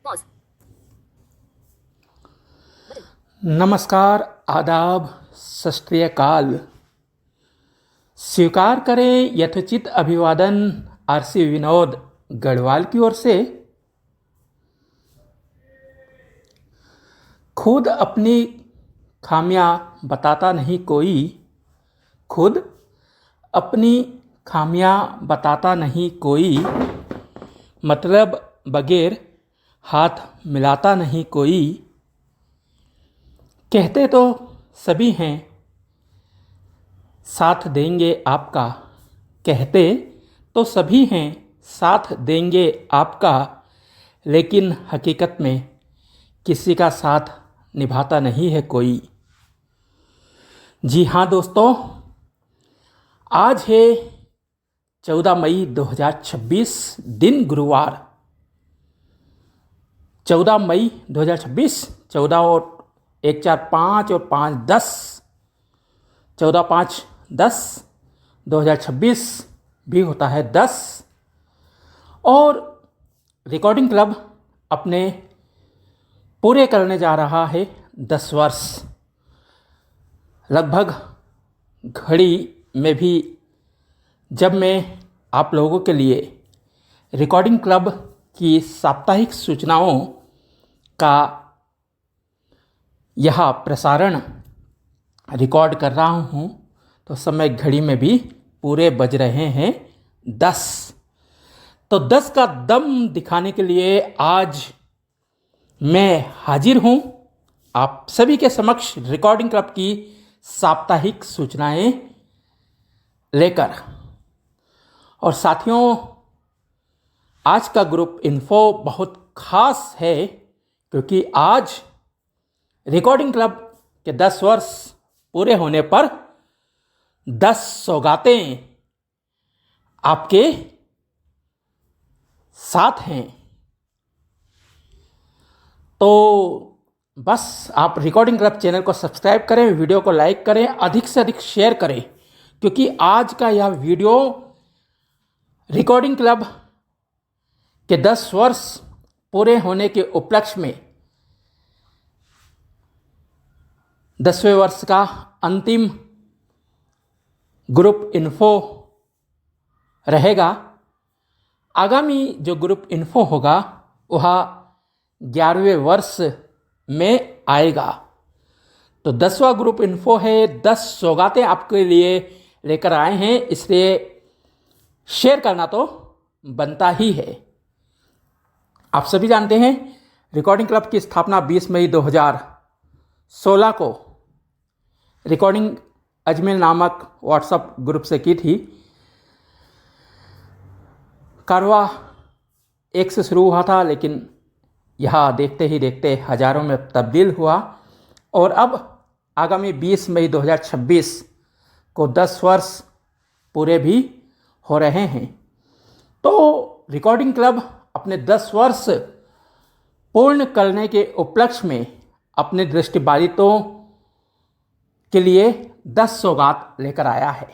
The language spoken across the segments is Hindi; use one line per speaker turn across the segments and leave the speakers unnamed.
पॉज
नमस्कार, आदाब, सत श्री अकाल। स्वीकार करें यथोचित अभिवादन आरसी विनोद गढ़वाल की ओर से। खुद अपनी खामियां बताता नहीं कोई, खुद अपनी खामियां बताता नहीं कोई, मतलब बगैर हाथ मिलाता नहीं कोई। कहते तो सभी हैं साथ देंगे आपका, कहते तो सभी हैं साथ देंगे आपका, लेकिन हकीकत में किसी का साथ निभाता नहीं है कोई। जी हाँ दोस्तों, आज है 14 मई 2026, दिन गुरुवार। 14 मई 2026, 14 और 1 4 5 और 5 10, 14 5 10 2026 भी होता है 10। और रिकॉर्डिंग क्लब अपने पूरे करने जा रहा है 10 वर्ष। लगभग घड़ी में भी जब मैं आप लोगों के लिए रिकॉर्डिंग क्लब की साप्ताहिक सूचनाओं का यह प्रसारण रिकॉर्ड कर रहा हूँ तो समय घड़ी में भी पूरे बज रहे हैं 10। तो 10 का दम दिखाने के लिए आज मैं हाजिर हूँ आप सभी के समक्ष रिकॉर्डिंग क्लब की साप्ताहिक सूचनाएं लेकर। और साथियों, आज का ग्रुप इन्फो बहुत खास है क्योंकि आज रिकॉर्डिंग क्लब के 10 वर्ष पूरे होने पर 10 सौगातें आपके साथ हैं। तो बस आप रिकॉर्डिंग क्लब चैनल को सब्सक्राइब करें, वीडियो को लाइक करें, अधिक से अधिक शेयर करें, क्योंकि आज का यह वीडियो रिकॉर्डिंग क्लब के 10 वर्ष पूरे होने के उपलक्ष्य में 10वें वर्ष का अंतिम ग्रुप इन्फो रहेगा। आगामी जो ग्रुप इन्फो होगा वह 11वें वर्ष में आएगा। तो 10वां ग्रुप इन्फो है, 10 सौगातें आपके लिए लेकर आए हैं, इसलिए शेयर करना तो बनता ही है। आप सभी जानते हैं रिकॉर्डिंग क्लब की स्थापना 20 मई 2016 को रिकॉर्डिंग अजमेर नामक व्हाट्सएप ग्रुप से की थी। कारवा 1 से शुरू हुआ था, लेकिन यह देखते ही देखते हजारों में तब्दील हुआ और अब आगामी 20 मई 2026 को 10 वर्ष पूरे भी हो रहे हैं। तो रिकॉर्डिंग क्लब अपने 10 वर्ष पूर्ण करने के उपलक्ष्य में अपने दृष्टिबाधितों के लिए 10 सौगात लेकर आया है।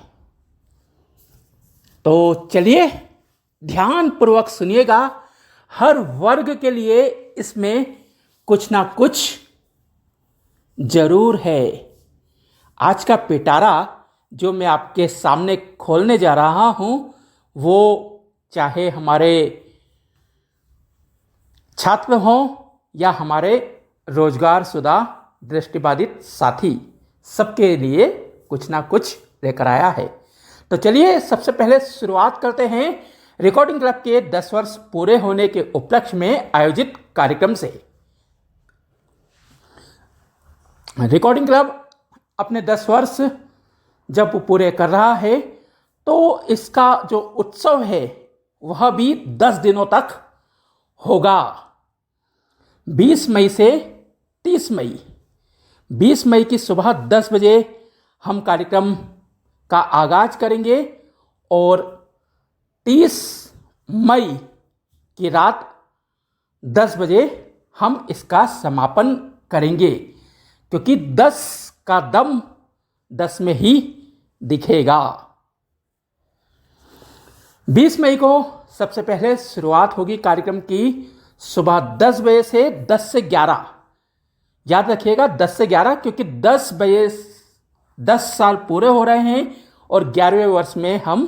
तो चलिए ध्यानपूर्वक सुनिएगा। हर वर्ग के लिए इसमें कुछ ना कुछ जरूर है। आज का पिटारा जो मैं आपके सामने खोलने जा रहा हूं वो चाहे हमारे छात्र हों या हमारे रोजगारशुदा दृष्टिबाधित साथी, सबके लिए कुछ ना कुछ लेकर आया है। तो चलिए सबसे पहले शुरुआत करते हैं रिकॉर्डिंग क्लब के 10 वर्ष पूरे होने के उपलक्ष्य में आयोजित कार्यक्रम से। रिकॉर्डिंग क्लब अपने 10 वर्ष जब पूरे कर रहा है तो इसका जो उत्सव है वह भी 10 दिनों तक होगा। 20 मई से 30 मई, 20 मई की सुबह 10 बजे हम कार्यक्रम का आगाज करेंगे और 30 मई की रात 10 बजे हम इसका समापन करेंगे, क्योंकि 10 का दम 10 में ही दिखेगा। 20 मई को सबसे पहले शुरुआत होगी कार्यक्रम की सुबह 10 बजे से 10 से 11, याद रखिएगा 10 से 11, क्योंकि 10 बजे 10 साल पूरे हो रहे हैं और 11वें वर्ष में हम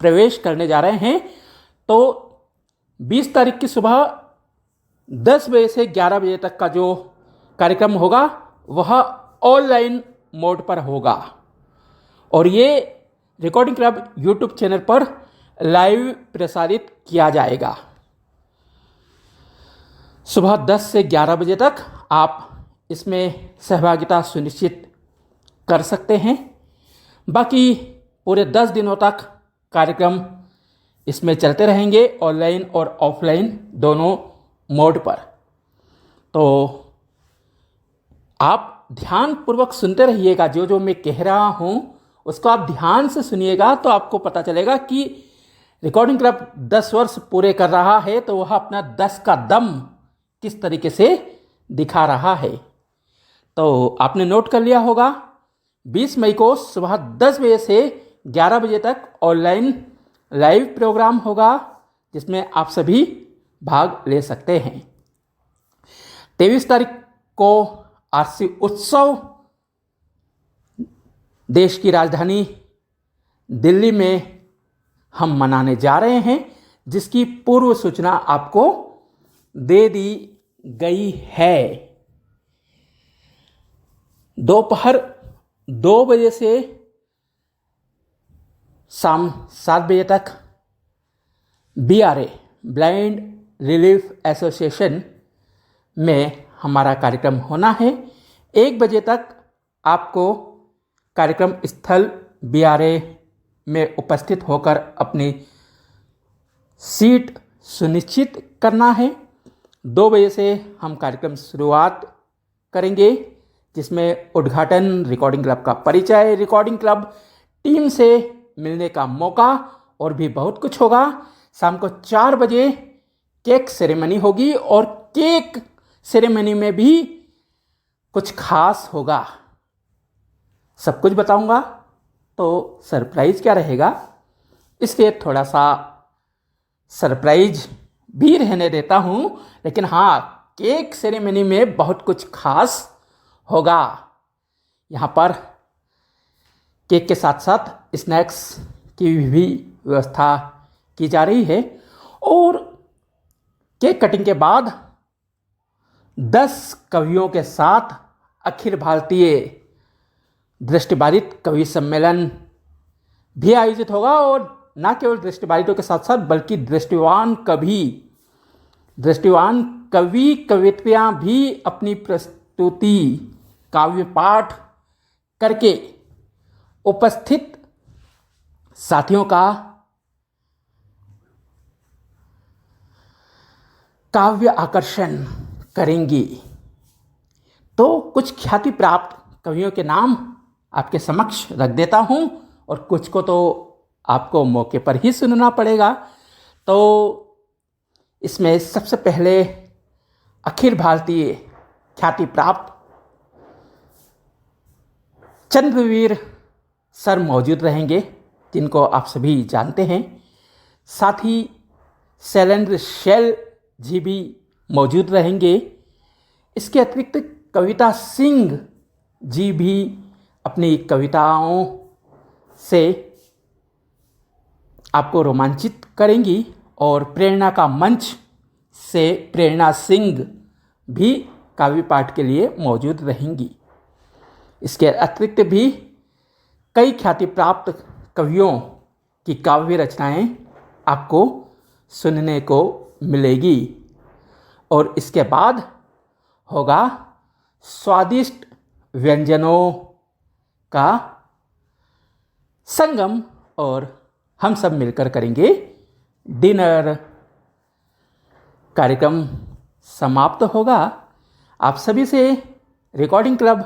प्रवेश करने जा रहे हैं। तो 20 तारीख की सुबह 10 बजे से 11 बजे तक का जो कार्यक्रम होगा वह ऑनलाइन मोड पर होगा और ये रिकॉर्डिंग क्लब यूट्यूब चैनल पर लाइव प्रसारित किया जाएगा। सुबह 10 से 11 बजे तक आप इसमें सहभागिता सुनिश्चित कर सकते हैं। बाकी पूरे 10 दिनों तक कार्यक्रम इसमें चलते रहेंगे, ऑनलाइन और ऑफलाइन दोनों मोड पर। तो आप ध्यानपूर्वक सुनते रहिएगा, जो मैं कह रहा हूँ उसको आप ध्यान से सुनिएगा तो आपको पता चलेगा कि रिकॉर्डिंग क्लब 10 वर्ष पूरे कर रहा है तो वह अपना 10 का दम किस तरीके से दिखा रहा है। तो आपने नोट कर लिया होगा, 20 मई को सुबह 10 बजे से 11 बजे तक ऑनलाइन लाइव प्रोग्राम होगा जिसमें आप सभी भाग ले सकते हैं। 23 तारीख को आरसी उत्सव देश की राजधानी दिल्ली में हम मनाने जा रहे हैं, जिसकी पूर्व सूचना आपको दे दी गई है। दोपहर 2 बजे से शाम 7 बजे तक BRA ब्लाइंड रिलीफ एसोसिएशन में हमारा कार्यक्रम होना है। 1 बजे तक आपको कार्यक्रम स्थल BRA में उपस्थित होकर अपनी सीट सुनिश्चित करना है। 2 बजे से हम कार्यक्रम शुरुआत करेंगे जिसमें उद्घाटन, रिकॉर्डिंग क्लब का परिचय, रिकॉर्डिंग क्लब टीम से मिलने का मौका और भी बहुत कुछ होगा। शाम को 4 बजे केक सेरेमनी होगी और केक सेरेमनी में भी कुछ खास होगा, सब कुछ बताऊंगा। तो सरप्राइज क्या रहेगा, इसलिए थोड़ा सा सरप्राइज भी रहने देता हूं, लेकिन हाँ, केक सेरेमनी में बहुत कुछ खास होगा। यहाँ पर केक के साथ साथ स्नैक्स की भी व्यवस्था की जा रही है और केक कटिंग के बाद 10 कवियों के साथ अखिल भारतीय दृष्टिबाधित कवि सम्मेलन भी आयोजित होगा और न केवल दृष्टिबाधितों के साथ साथ बल्कि दृष्टिवान कवि कवित्रियाँ भी अपनी प्रस्तुति काव्य पाठ करके उपस्थित साथियों का काव्य आकर्षण करेंगी। तो कुछ ख्याति प्राप्त कवियों के नाम आपके समक्ष रख देता हूं और कुछ को तो आपको मौके पर ही सुनना पड़ेगा। तो इसमें सबसे पहले अखिल भारतीय ख्याति प्राप्त चंद्रवीर सर मौजूद रहेंगे, जिनको आप सभी जानते हैं। साथ ही शैलेंद्र शैल जी भी मौजूद रहेंगे। इसके अतिरिक्त कविता सिंह जी भी अपनी कविताओं से आपको रोमांचित करेंगी और प्रेरणा का मंच से प्रेरणा सिंह भी काव्य पाठ के लिए मौजूद रहेंगी। इसके अतिरिक्त भी कई ख्याति प्राप्त कवियों की काव्य रचनाएं आपको सुनने को मिलेगी और इसके बाद होगा स्वादिष्ट व्यंजनों का संगम और हम सब मिलकर करेंगे डिनर। कार्यक्रम समाप्त होगा। आप सभी से रिकॉर्डिंग क्लब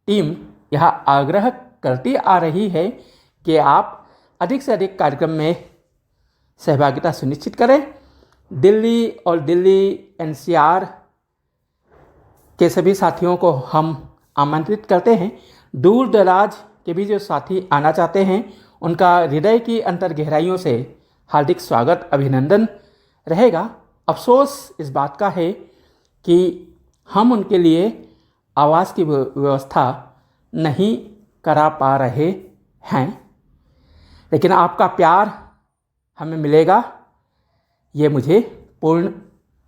टीम यह आग्रह करती आ रही है कि आप अधिक से अधिक कार्यक्रम में सहभागिता सुनिश्चित करें। दिल्ली और दिल्ली NCR के सभी साथियों को हम आमंत्रित करते हैं। दूर दराज के भी जो साथी आना चाहते हैं उनका हृदय की अंतर गहराइयों से हार्दिक स्वागत अभिनंदन रहेगा। अफसोस इस बात का है कि हम उनके लिए आवास की व्यवस्था नहीं करा पा रहे हैं, लेकिन आपका प्यार हमें मिलेगा, ये मुझे पूर्ण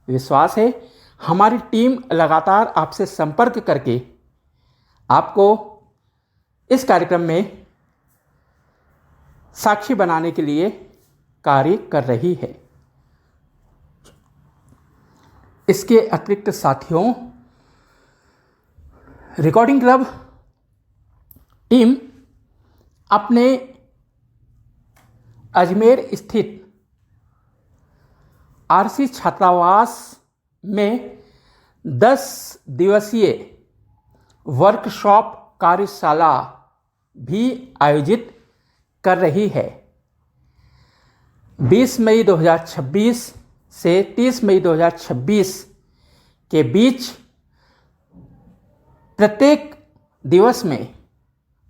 विश्वास है। हमारी टीम लगातार आपसे संपर्क करके आपको इस कार्यक्रम में साक्षी बनाने के लिए कार्य कर रही है। इसके अतिरिक्त साथियों, रिकॉर्डिंग क्लब टीम अपने अजमेर स्थित आरसी छात्रावास में 10 दिवसीय वर्कशॉप कार्यशाला भी आयोजित कर रही है। 20 मई 2026 से 30 मई 2026 के बीच प्रत्येक दिवस में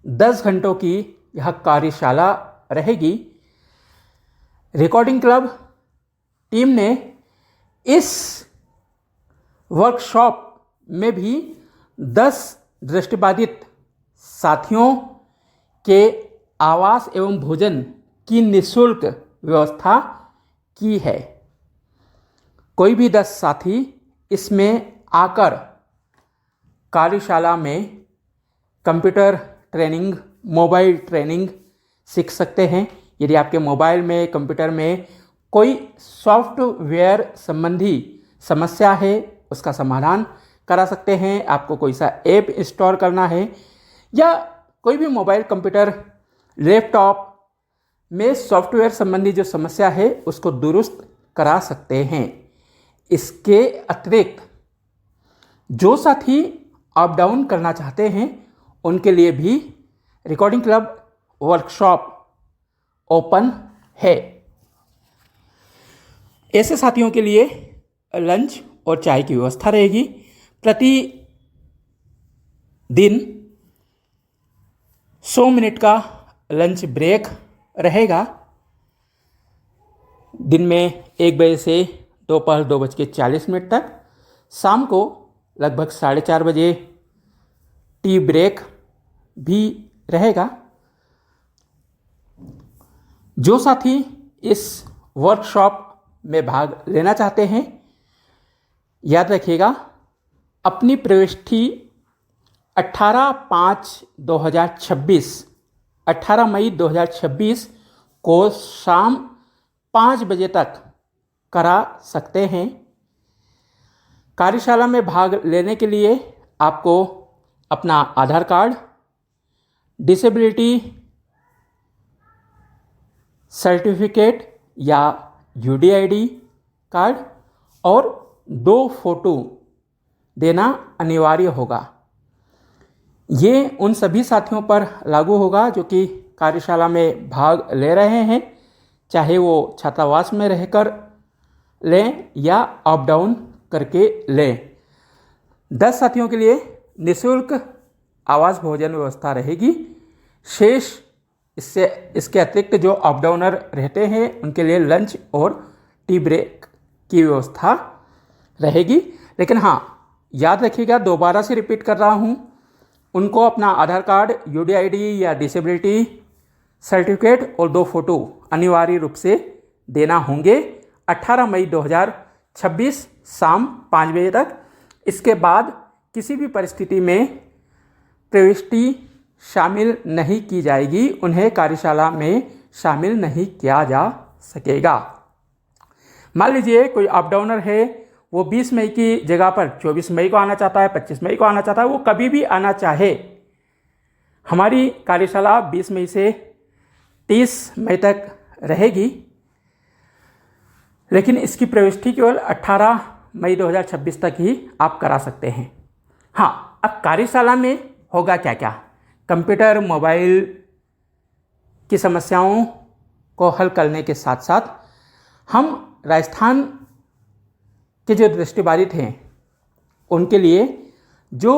10 घंटों की यह कार्यशाला रहेगी। रिकॉर्डिंग क्लब टीम ने इस वर्कशॉप में भी 10 दृष्टिबाधित साथियों के आवास एवं भोजन की निःशुल्क व्यवस्था की है। कोई भी 10 साथी इसमें आकर कार्यशाला में कंप्यूटर ट्रेनिंग, मोबाइल ट्रेनिंग सीख सकते हैं। यदि आपके मोबाइल में, कंप्यूटर में कोई सॉफ्टवेयर संबंधी समस्या है, उसका समाधान करा सकते हैं। आपको कोई सा ऐप इंस्टॉल करना है या कोई भी मोबाइल, कंप्यूटर, लैपटॉप में सॉफ्टवेयर संबंधी जो समस्या है उसको दुरुस्त करा सकते हैं। इसके अतिरिक्त जो साथी अप डाउन करना चाहते हैं उनके लिए भी रिकॉर्डिंग क्लब वर्कशॉप ओपन है। ऐसे साथियों के लिए लंच और चाय की व्यवस्था रहेगी। प्रति दिन 100 मिनट का लंच ब्रेक रहेगा। दिन में 1 बजे से दोपहर 2:40 तक, शाम को लगभग 4:30 बजे टी ब्रेक भी रहेगा। जो साथी इस वर्कशॉप में भाग लेना चाहते हैं, याद रखिएगा अपनी प्रविष्टि 18 मई 2026 को शाम 5 बजे तक करा सकते हैं। कार्यशाला में भाग लेने के लिए आपको अपना आधार कार्ड, डिसेबिलिटी सर्टिफिकेट या यूडीआईडी कार्ड और 2 फोटो देना अनिवार्य होगा। ये उन सभी साथियों पर लागू होगा जो कि कार्यशाला में भाग ले रहे हैं, चाहे वो छात्रावास में रहकर लें या अप डाउन करके लें। 10 साथियों के लिए निःशुल्क आवास भोजन व्यवस्था रहेगी। शेष इसके अतिरिक्त जो अप डाउनर रहते हैं उनके लिए लंच और टी ब्रेक की व्यवस्था रहेगी। लेकिन हाँ, याद रखिएगा, दोबारा से रिपीट कर रहा हूँ, उनको अपना आधार कार्ड, यूडीआईडी या डिसेबिलिटी सर्टिफिकेट और 2 फोटो अनिवार्य रूप से देना होंगे 18 मई 2026 शाम 5 बजे तक। इसके बाद किसी भी परिस्थिति में प्रविष्टि शामिल नहीं की जाएगी, उन्हें कार्यशाला में शामिल नहीं किया जा सकेगा। मान लीजिए कोई अप डाउनर है, वो 20 मई की जगह पर 24 मई को आना चाहता है, 25 मई को आना चाहता है, वो कभी भी आना चाहे। हमारी कार्यशाला 20 मई से 30 मई तक रहेगी, लेकिन इसकी प्रविष्टि केवल 18 मई 2026 तक ही आप करा सकते हैं। हाँ, अब कार्यशाला में होगा क्या क्या? कंप्यूटर, मोबाइल की समस्याओं को हल करने के साथ साथ हम राजस्थान के जो दृष्टिबाधित हैं उनके लिए जो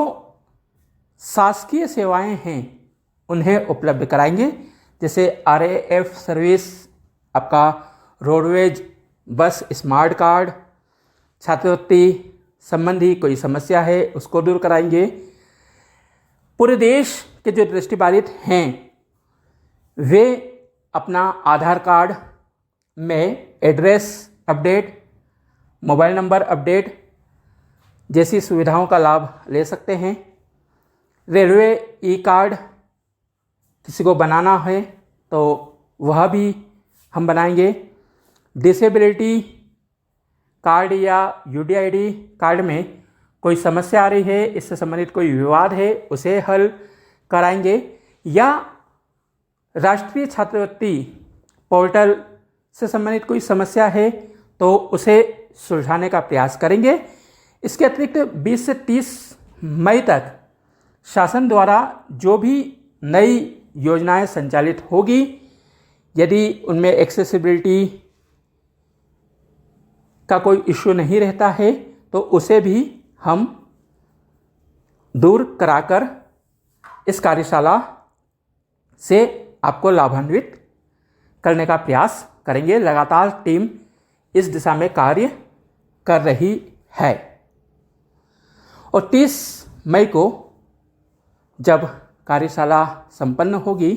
शासकीय सेवाएं हैं उन्हें उपलब्ध कराएंगे। जैसे RAF सर्विस, आपका रोडवेज बस स्मार्ट कार्ड, छात्रवृत्ति संबंधी कोई समस्या है उसको दूर कराएंगे। पूरे देश के जो दृष्टिबाधित हैं वे अपना आधार कार्ड में address update, mobile number update जैसी सुविधाओं का लाभ ले सकते हैं। रेलवे ई कार्ड किसी को बनाना है तो वह भी हम बनाएंगे। डिसेबिलिटी कार्ड या यूडीआईडी कार्ड में कोई समस्या आ रही है, इससे संबंधित कोई विवाद है, उसे हल कराएंगे। या राष्ट्रीय छात्रवृत्ति पोर्टल से संबंधित कोई समस्या है तो उसे सुलझाने का प्रयास करेंगे। इसके अतिरिक्त 20 से 30 मई तक शासन द्वारा जो भी नई योजनाएं संचालित होगी, यदि उनमें एक्सेसिबिलिटी का कोई इश्यू नहीं रहता है तो उसे भी हम दूर कराकर इस कार्यशाला से आपको लाभान्वित करने का प्रयास करेंगे। लगातार टीम इस दिशा में कार्य कर रही है और 30 मई को जब कार्यशाला संपन्न होगी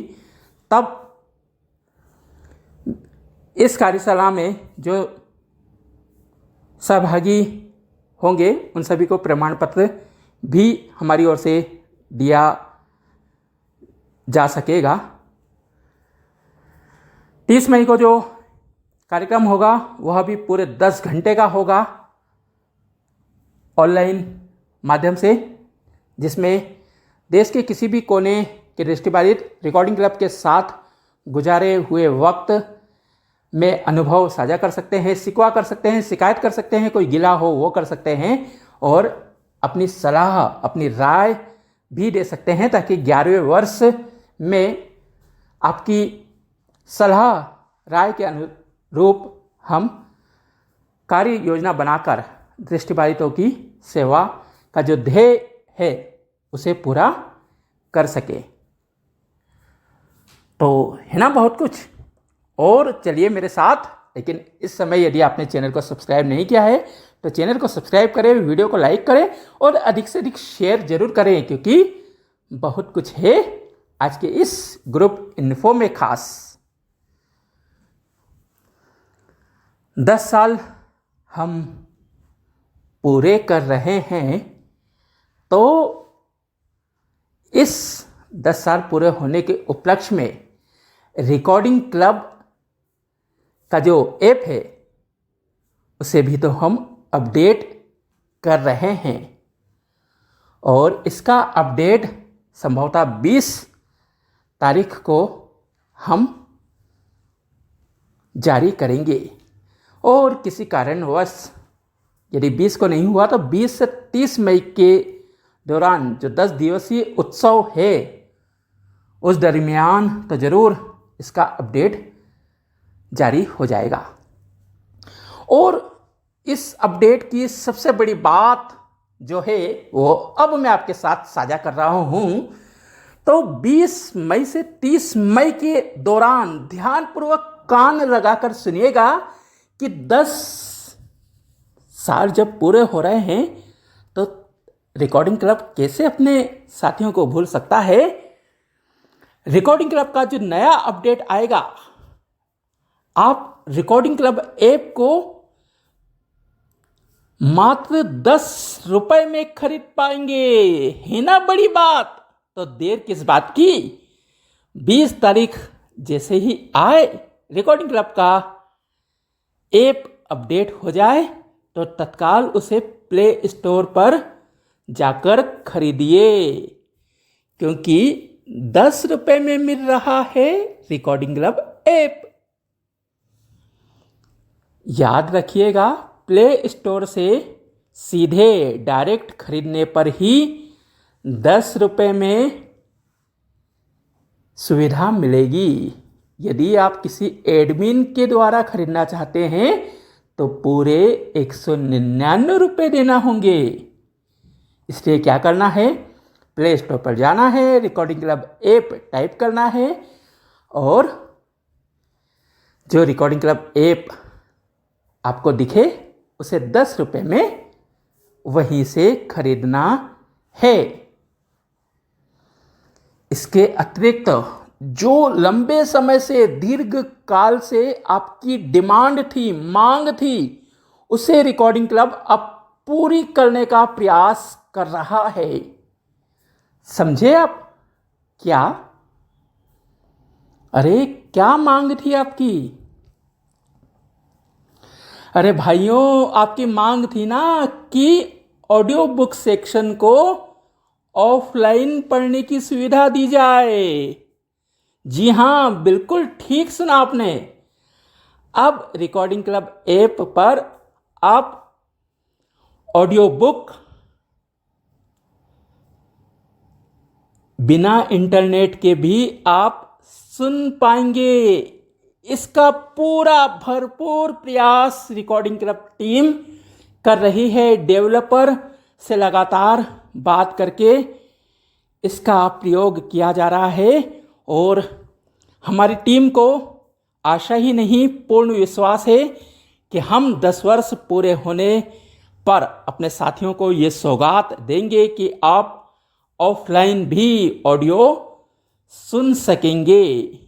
तब इस कार्यशाला में जो सहभागी होंगे उन सभी को प्रमाण पत्र भी हमारी ओर से दिया जा सकेगा। 30 मई को जो कार्यक्रम होगा वह भी पूरे 10 घंटे का होगा ऑनलाइन माध्यम से, जिसमें देश के किसी भी कोने के दृष्टिबाधित रिकॉर्डिंग क्लब के साथ गुजारे हुए वक्त में अनुभव साझा कर सकते हैं, शिकवा कर सकते हैं, शिकायत कर सकते हैं, कोई गिला हो वो कर सकते हैं और अपनी सलाह, अपनी राय भी दे सकते हैं, ताकि 11वें वर्ष में आपकी सलाह राय के अनुरूप हम कार्य योजना बनाकर दृष्टिबाधितों की सेवा का जो ध्येय है उसे पूरा कर सके। तो है ना बहुत कुछ। और चलिए मेरे साथ, लेकिन इस समय यदि आपने चैनल को सब्सक्राइब नहीं किया है तो चैनल को सब्सक्राइब करें, वीडियो को लाइक करें और अधिक से अधिक शेयर जरूर करें, क्योंकि बहुत कुछ है आज के इस ग्रुप इन्फो में खास। 10 साल हम पूरे कर रहे हैं, तो इस 10 साल पूरे होने के उपलक्ष्य में रिकॉर्डिंग क्लब का जो ऐप है उसे भी तो हम अपडेट कर रहे हैं और इसका अपडेट संभवतः 20 तारीख को हम जारी करेंगे। और किसी कारणवश यदि 20 को नहीं हुआ तो 20 से 30 मई के दौरान जो 10 दिवसीय उत्सव है उस दरमियान तो ज़रूर इसका अपडेट जारी हो जाएगा। और इस अपडेट की सबसे बड़ी बात जो है वो अब मैं आपके साथ साझा कर रहा हूं। तो 20 मई से 30 मई के दौरान ध्यानपूर्वक कान लगाकर सुनिएगा कि 10 साल जब पूरे हो रहे हैं तो रिकॉर्डिंग क्लब कैसे अपने साथियों को भूल सकता है। रिकॉर्डिंग क्लब का जो नया अपडेट आएगा, आप रिकॉर्डिंग क्लब ऐप को मात्र 10 रुपए में खरीद पाएंगे। है ना बड़ी बात। तो देर किस बात की, 20 तारीख जैसे ही आए रिकॉर्डिंग क्लब का ऐप अपडेट हो जाए तो तत्काल उसे प्ले स्टोर पर जाकर खरीदिए, क्योंकि 10 रुपए में मिल रहा है रिकॉर्डिंग क्लब ऐप। याद रखिएगा, प्ले स्टोर से सीधे डायरेक्ट खरीदने पर ही 10 रुपए में सुविधा मिलेगी। यदि आप किसी एडमिन के द्वारा खरीदना चाहते हैं तो पूरे 199 रुपये देना होंगे। इसलिए क्या करना है, प्ले स्टोर पर जाना है, रिकॉर्डिंग क्लब ऐप टाइप करना है और जो रिकॉर्डिंग क्लब ऐप आपको दिखे उसे 10 रुपये में वहीं से खरीदना है। इसके अतिरिक्त जो लंबे समय से, दीर्घ काल से आपकी डिमांड थी, मांग थी, उसे रिकॉर्डिंग क्लब अब पूरी करने का प्रयास कर रहा है। समझे आप? क्या? अरे क्या मांग थी आपकी? अरे भाइयों, आपकी मांग थी ना कि ऑडियो बुक सेक्शन को ऑफलाइन पढ़ने की सुविधा दी जाए। जी हाँ, बिल्कुल ठीक सुना आपने। अब रिकॉर्डिंग क्लब ऐप पर आप ऑडियो बुक बिना इंटरनेट के भी आप सुन पाएंगे। इसका पूरा भरपूर प्रयास रिकॉर्डिंग क्लब टीम कर रही है। डेवलपर से लगातार बात करके इसका प्रयोग किया जा रहा है और हमारी टीम को आशा ही नहीं, पूर्ण विश्वास है कि हम 10 वर्ष पूरे होने पर अपने साथियों को ये सौगात देंगे कि आप ऑफलाइन भी ऑडियो सुन सकेंगे।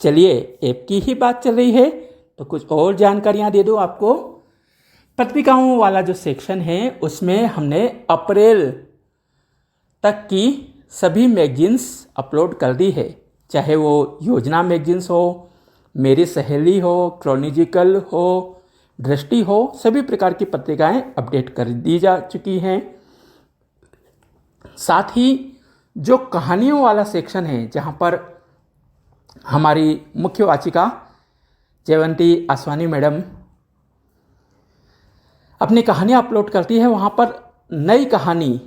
चलिए, ऐप की ही बात चल रही है तो कुछ और जानकारियां दे दूं आपको। पत्रिकाओं वाला जो सेक्शन है उसमें हमने अप्रैल तक की सभी मैगजीन्स अपलोड कर दी है, चाहे वो योजना मैगजीन्स हो, मेरी सहेली हो, क्रॉनिकल हो, दृष्टि हो, सभी प्रकार की पत्रिकाएं अपडेट कर दी जा चुकी हैं। साथ ही जो कहानियों वाला सेक्शन है, जहां पर हमारी मुख्य वाचिका जयवंती आसवानी मैडम अपनी कहानियां अपलोड करती है, वहां पर नई कहानी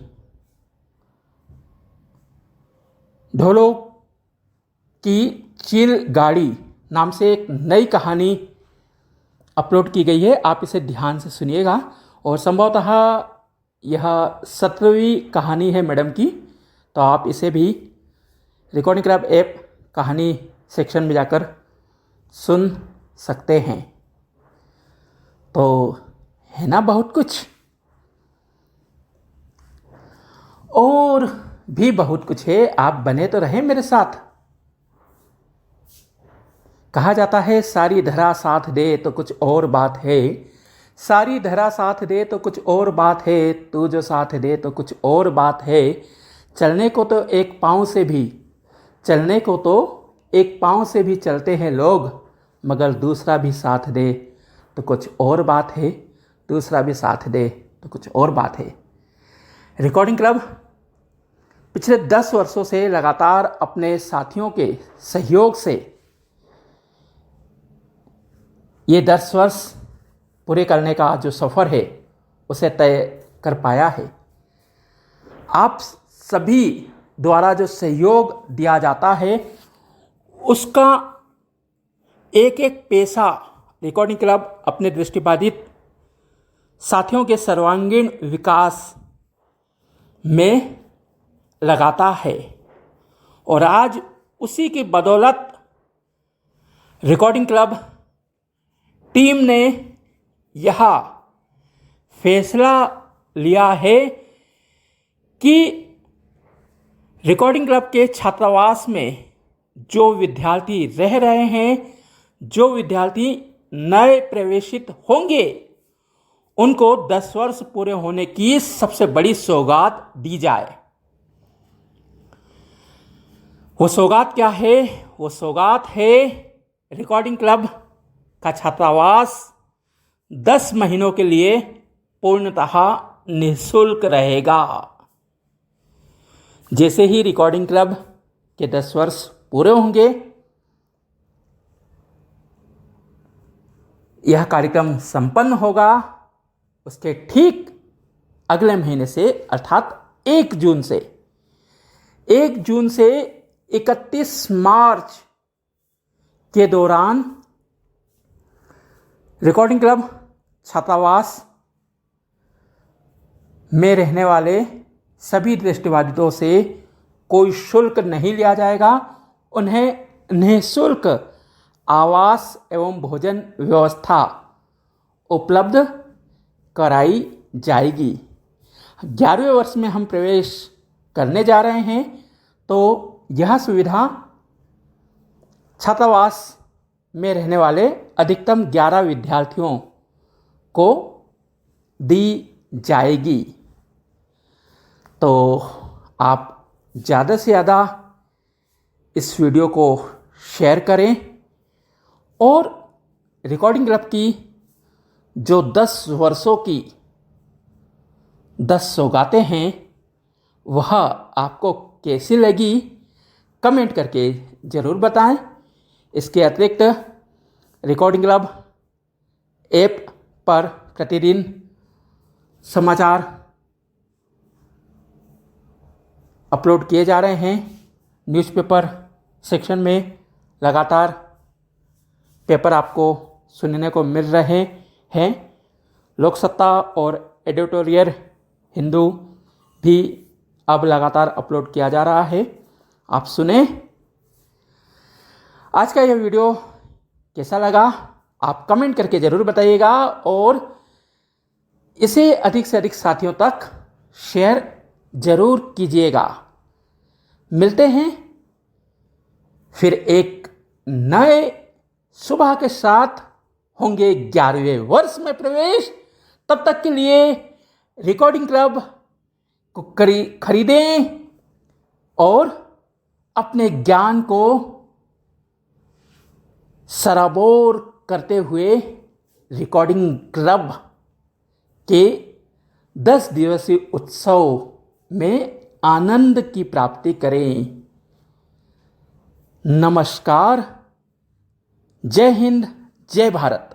ढोलों की चील गाड़ी नाम से एक नई कहानी अपलोड की गई है। आप इसे ध्यान से सुनिएगा और संभवतः यह 17वीं कहानी है मैडम की, तो आप इसे भी रिकॉर्डिंग क्लब ऐप कहानी सेक्शन में जाकर सुन सकते हैं। तो है ना बहुत कुछ, और भी बहुत कुछ है। आप बने तो रहे मेरे साथ। कहा जाता है सारी धरा साथ दे तो कुछ और बात है, सारी धरा साथ दे तो कुछ और बात है, तू जो साथ दे तो कुछ और बात है। चलने को तो एक पाँव से भी, चलने को तो एक पाँव से भी चलते हैं लोग, मगर दूसरा भी साथ दे तो कुछ और बात है, दूसरा भी साथ दे तो कुछ और बात है। रिकॉर्डिंग क्लब पिछले 10 वर्षों से लगातार अपने साथियों के सहयोग से ये 10 वर्ष पूरे करने का जो सफ़र है उसे तय कर पाया है। आप सभी द्वारा जो सहयोग दिया जाता है उसका एक एक पैसा रिकॉर्डिंग क्लब अपने दृष्टिबाधित साथियों के सर्वांगीण विकास में लगाता है और आज उसी की बदौलत रिकॉर्डिंग क्लब टीम ने यह फैसला लिया है कि रिकॉर्डिंग क्लब के छात्रावास में जो विद्यार्थी रह रहे हैं, जो विद्यार्थी नए प्रवेशित होंगे, उनको 10 वर्ष पूरे होने की सबसे बड़ी सौगात दी जाए। वो सौगात क्या है? वो सौगात है रिकॉर्डिंग क्लब का छात्रावास 10 महीनों के लिए पूर्णतः निःशुल्क रहेगा। जैसे ही रिकॉर्डिंग क्लब के 10 वर्ष पूरे होंगे, यह कार्यक्रम संपन्न होगा। उसके ठीक अगले महीने से अर्थात 1 जून से 31 मार्च के दौरान रिकॉर्डिंग क्लब छात्रावास में रहने वाले सभी दृष्टिबाधितों से कोई शुल्क नहीं लिया जाएगा। उन्हें निःशुल्क आवास एवं भोजन व्यवस्था उपलब्ध कराई जाएगी। 11वें वर्ष में हम प्रवेश करने जा रहे हैं, तो यह सुविधा छात्रावास में रहने वाले अधिकतम 11 विद्यार्थियों को दी जाएगी। तो आप ज़्यादा से ज़्यादा इस वीडियो को शेयर करें और रिकॉर्डिंग क्लब की जो 10 वर्षों की 10 सौगातें हैं वह आपको कैसी लगी कमेंट करके ज़रूर बताएं। इसके अतिरिक्त रिकॉर्डिंग क्लब ऐप पर प्रतिदिन समाचार अपलोड किए जा रहे हैं। न्यूज़पेपर सेक्शन में लगातार पेपर आपको सुनने को मिल रहे हैं। लोकसत्ता और एडिटोरियल हिंदू भी अब लगातार अपलोड किया जा रहा है, आप सुने। आज का यह वीडियो कैसा लगा आप कमेंट करके ज़रूर बताइएगा और इसे अधिक से अधिक साथियों तक शेयर ज़रूर कीजिएगा। मिलते हैं फिर एक नए सुबह के साथ, होंगे 11वें वर्ष में प्रवेश। तब तक के लिए रिकॉर्डिंग क्लब को खरीदें और अपने ज्ञान को सराबोर करते हुए रिकॉर्डिंग क्लब के 10 दिवसीय उत्सव में आनंद की प्राप्ति करें। नमस्कार, जय हिंद, जय भारत।